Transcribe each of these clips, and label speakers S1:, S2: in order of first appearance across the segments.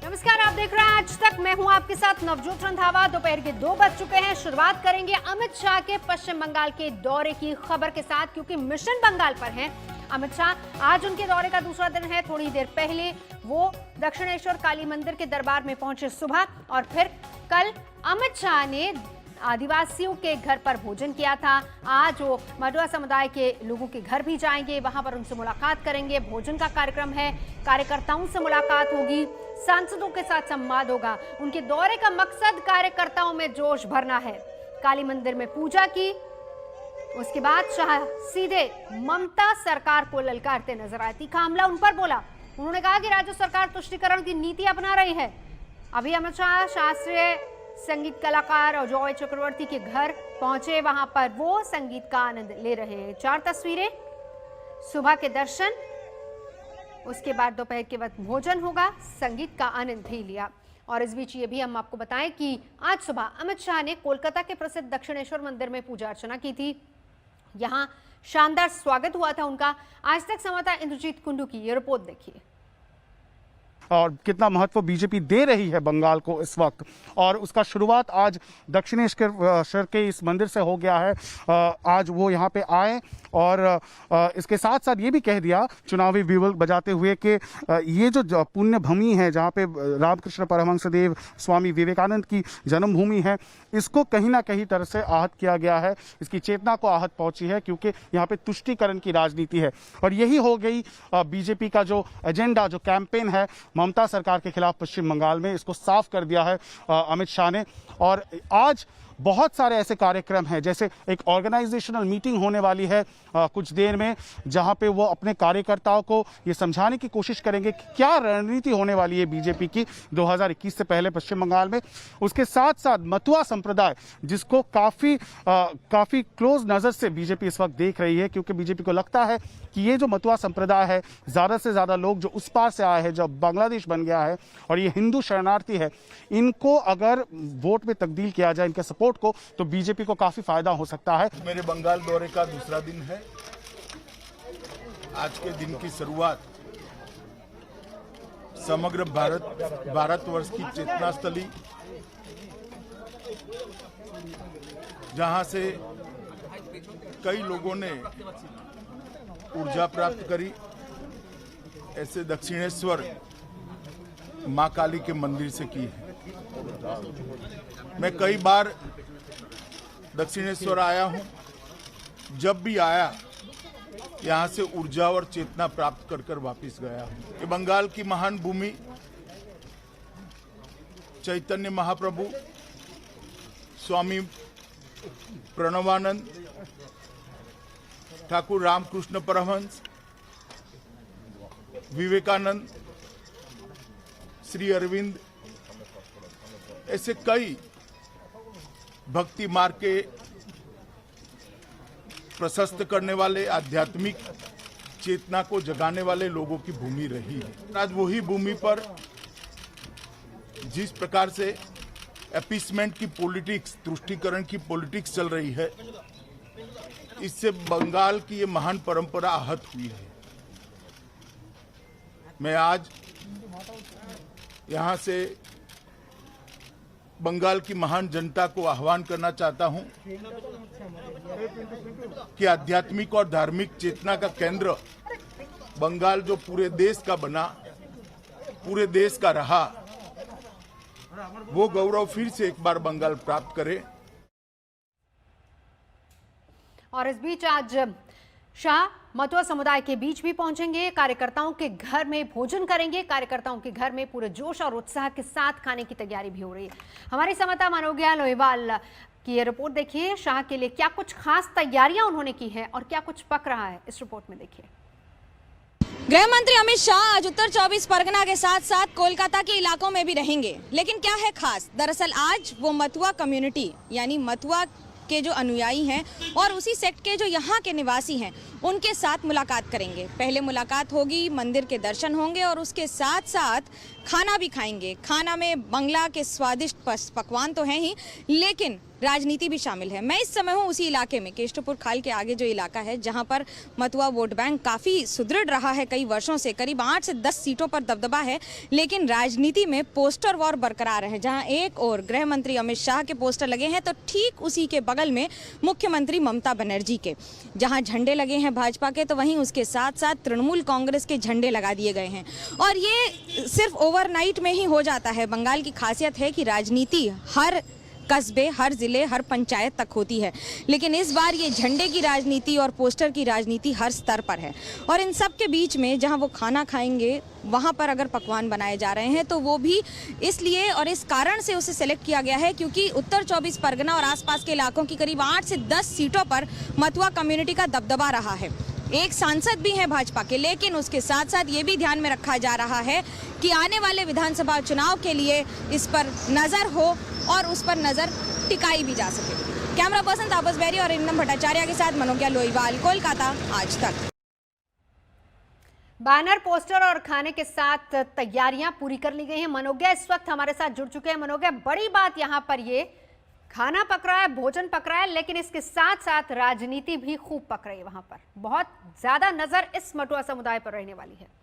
S1: नमस्कार, आप देख रहे हैं आज तक। मैं हूं आपके साथ नवजोत रंधावा। दोपहर के 2 बज चुके हैं। शुरुआत करेंगे अमित शाह के पश्चिम बंगाल के दौरे की खबर के साथ, क्योंकि मिशन बंगाल पर हैं अमित शाह। आज उनके दौरे का दूसरा दिन है। थोड़ी देर पहले वो दक्षिणेश्वर काली मंदिर के दरबार में पहुंचे सुबह, और फिर कल अमित शाह ने आदिवासियों के घर पर भोजन किया था। आज वो मटुआ समुदाय के लोगों के घर भी जाएंगे, वहां पर उनसे मुलाकात करेंगे। भोजन का कार्यक्रम है, कार्यकर्ताओं से मुलाकात होगी, सांसदों के साथ संवाद होगा। उनके दौरे का मकसद कार्यकर्ताओं में जोश भरना है। काली मंदिर में पूजा की, उसके बाद शाह सीधे ममता सरकार को ललकारते नजर आए। तीखा हमला उन पर बोला। उन्होंने कहा कि राज्य सरकार तुष्टीकरण की नीति अपना रही है। अभी अमित शाह शास्त्रीय संगीत कलाकार अजय चक्रवर्ती के घर पहुंचे, वहां पर वो संगीत का आनंद ले रहे हैं। 4 तस्वीरें, सुबह के दर्शन, उसके बाद दोपहर के वक्त भोजन होगा, संगीत का आनंद भी लिया। और इस बीच ये भी हम आपको बताएं कि आज सुबह अमित शाह ने कोलकाता के प्रसिद्ध दक्षिणेश्वर मंदिर में पूजा अर्चना की थी। यहां शानदार स्वागत हुआ था उनका। आज तक संवाददाता इंद्रजीत कुंडू की ये रिपोर्ट देखिए।
S2: और कितना महत्व बीजेपी दे रही है बंगाल को इस वक्त, और उसका शुरुआत आज दक्षिणेश्वर के इस मंदिर से हो गया है। आज वो यहाँ पे आए और इसके साथ साथ ये भी कह दिया चुनावी बिगुल बजाते हुए कि ये जो पुण्य भूमि है जहाँ पे रामकृष्ण परमहंसदेव स्वामी विवेकानंद की जन्मभूमि है, इसको कहीं ना कहीं तरह से आहत किया गया है। इसकी चेतना को आहत पहुंची है, क्योंकि यहाँ पे तुष्टीकरण की राजनीति है। और यही हो गई बीजेपी का जो एजेंडा, जो कैंपेन है ममता सरकार के खिलाफ पश्चिम बंगाल में, इसको साफ कर दिया है अमित शाह ने। और आज बहुत सारे ऐसे कार्यक्रम हैं, जैसे एक ऑर्गेनाइजेशनल मीटिंग होने वाली है कुछ देर में, जहां पे वो अपने कार्यकर्ताओं को ये समझाने की कोशिश करेंगे कि क्या रणनीति होने वाली है बीजेपी की 2021 से पहले पश्चिम बंगाल में। उसके साथ साथ मटुआ संप्रदाय, जिसको काफ़ी क्लोज नज़र से बीजेपी इस वक्त देख रही है, क्योंकि बीजेपी को लगता है कि ये जो मटुआ संप्रदाय है, ज़्यादा से ज़्यादा लोग जो उस पार से आए हैं, जो बांग्लादेश बन गया है, और ये हिंदू शरणार्थी है, इनको अगर वोट में तब्दील किया जाए, इनके सपोर्ट को, तो बीजेपी को काफी फायदा हो सकता है।
S3: मेरे बंगाल दौरे का दूसरा दिन है। आज के दिन की शुरुआत समग्र भारतवर्ष की चेतना स्थली, जहां से कई लोगों ने ऊर्जा प्राप्त करी, ऐसे दक्षिणेश्वर मां काली के मंदिर से की है। मैं कई बार दक्षिणेश्वर आया हूं। जब भी आया यहां से ऊर्जा और चेतना प्राप्त कर कर वापिस गया हूं। ये बंगाल की महान भूमि, चैतन्य महाप्रभु, स्वामी प्रणवानंद, ठाकुर रामकृष्ण परमहंस, विवेकानंद, श्री अरविंद, ऐसे कई भक्ति मार्ग के प्रशस्त करने वाले, आध्यात्मिक चेतना को जगाने वाले लोगों की भूमि रही है। आज वही भूमि पर जिस प्रकार से अपीसमेंट की पॉलिटिक्स, तुष्टीकरण की पॉलिटिक्स चल रही है, इससे बंगाल की ये महान परंपरा आहत हुई है। मैं आज यहां से बंगाल की महान जनता को आह्वान करना चाहता हूं कि आध्यात्मिक और धार्मिक चेतना का केंद्र बंगाल, जो पूरे देश का बना, पूरे देश का रहा, वो गौरव फिर से एक बार बंगाल प्राप्त करे।
S1: और इस बीच आज शाह मटुआ समुदाय के बीच भी पहुंचेंगे, कार्यकर्ताओं के घर में भोजन करेंगे। कार्यकर्ताओं के घर में पूरे जोश और उत्साह के साथ खाने की तैयारी भी हो रही है। हमारी संवाददाता मनोज्ञा लोहिवाल की ये रिपोर्ट देखिए। शाह के लिए क्या कुछ खास तैयारियां उन्होंने की हैं और क्या कुछ पक रहा है, इस रिपोर्ट में देखिए।
S4: गृह मंत्री अमित शाह आज उत्तर 24 परगना के साथ साथ कोलकाता के इलाकों में भी रहेंगे। लेकिन क्या है खास? दरअसल आज वो मटुआ कम्युनिटी, यानी मटुआ के जो अनुयायी हैं और उसी सेक्ट के जो यहाँ के निवासी हैं, उनके साथ मुलाकात करेंगे। पहले मुलाकात होगी, मंदिर के दर्शन होंगे और उसके साथ साथ खाना भी खाएंगे। खाना में बंगला के स्वादिष्ट पकवान तो हैं ही, लेकिन राजनीति भी शामिल है। मैं इस समय हूँ उसी इलाके में, केशवपुर खाल के आगे जो इलाका है, जहां पर मथुआ वोट बैंक काफ़ी सुदृढ़ रहा है कई वर्षों से। करीब 8 से 10 सीटों पर दबदबा है, लेकिन राजनीति में पोस्टर वॉर बरकरार है। जहां एक और गृह मंत्री अमित शाह के पोस्टर लगे हैं, तो ठीक उसी के बगल में मुख्यमंत्री ममता बनर्जी के। जहां झंडे लगे हैं भाजपा के, तो वहीं उसके साथ साथ तृणमूल कांग्रेस के झंडे लगा दिए गए हैं। और ये सिर्फ ओवरनाइट में ही हो जाता है। बंगाल की खासियत है कि राजनीति हर कस्बे, हर जिले, हर पंचायत तक होती है, लेकिन इस बार ये झंडे की राजनीति और पोस्टर की राजनीति हर स्तर पर है। और इन सब के बीच में जहां वो खाना खाएंगे, वहां पर अगर पकवान बनाए जा रहे हैं, तो वो भी इसलिए और इस कारण से उसे सेलेक्ट किया गया है क्योंकि उत्तर 24 परगना और आसपास के इलाकों की करीब 8 से 10 सीटों पर मथुआ कम्युनिटी का दबदबा रहा है। एक सांसद भी हैं भाजपा के, लेकिन उसके साथ साथ ये भी ध्यान में रखा जा रहा है कि आने वाले विधानसभा चुनाव के लिए इस पर नजर हो और उस पर नजर टिकाई भी जा सके। कैमरा पर्सन तापस बैरी और इंदम भट्टाचार्य के साथ मनोज्ञा लोईवाल, कोलकाता, आज तक।
S1: बैनर, पोस्टर और खाने के साथ तैयारियां पूरी कर ली गई हैं। मनोज्ञा इस वक्त हमारे साथ जुड़ चुके हैं। मनोज्ञा, बड़ी बात यहाँ पर ये खाना पक रहा है, भोजन पक रहा है, लेकिन इसके साथ साथ राजनीति भी खूब पक रही है। वहां पर बहुत ज्यादा नजर इस मटुआ समुदाय पर रहने वाली है।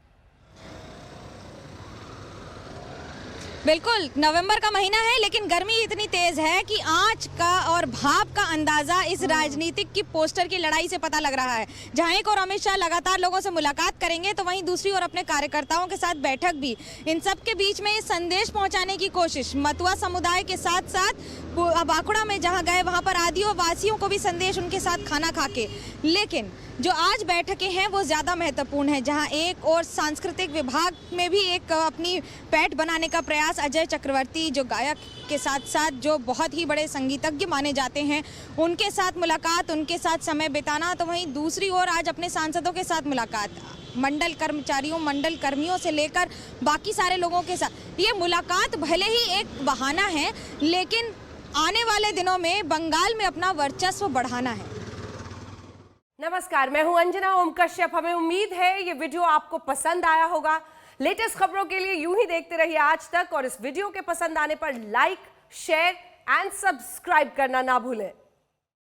S4: बिल्कुल, नवंबर का महीना है, लेकिन गर्मी इतनी तेज है कि आंच का और भाप का अंदाजा इस राजनीतिक की पोस्टर की लड़ाई से पता लग रहा है। जहां एक और अमित शाह लगातार लोगों से मुलाकात करेंगे, तो वहीं दूसरी ओर अपने कार्यकर्ताओं के साथ बैठक भी। इन सब के बीच में संदेश पहुंचाने की कोशिश मथुआ समुदाय के साथ साथ बांकुड़ा में जहां गए, वहां पर आदिवासियों को भी संदेश उनके साथ खाना खा के। लेकिन जो आज बैठकें हैं वो ज़्यादा महत्वपूर्ण है, जहां एक और सांस्कृतिक विभाग में भी एक अपनी पैठ बनाने का प्रयास अजय चक्रवर्ती, जो गायक के साथ साथ जो बहुत ही बड़े संगीतज्ञ माने जाते हैं, उनके साथ मुलाकात, उनके साथ समय बिताना। तो वहीं दूसरी ओर आज अपने सांसदों के साथ मुलाकात, मंडल कर्मचारियों, मंडल कर्मियों से लेकर बाकी सारे लोगों के साथ। ये मुलाकात भले ही एक बहाना है, लेकिन आने वाले दिनों में बंगाल में अपना वर्चस्व बढ़ाना है।
S5: नमस्कार, मैं हूं अंजना ओम कश्यप। हमें उम्मीद है ये वीडियो आपको पसंद आया होगा। लेटेस्ट खबरों के लिए यूं ही देखते रहिए आज तक, और इस वीडियो के पसंद आने पर लाइक, शेयर एंड सब्सक्राइब करना ना भूलें।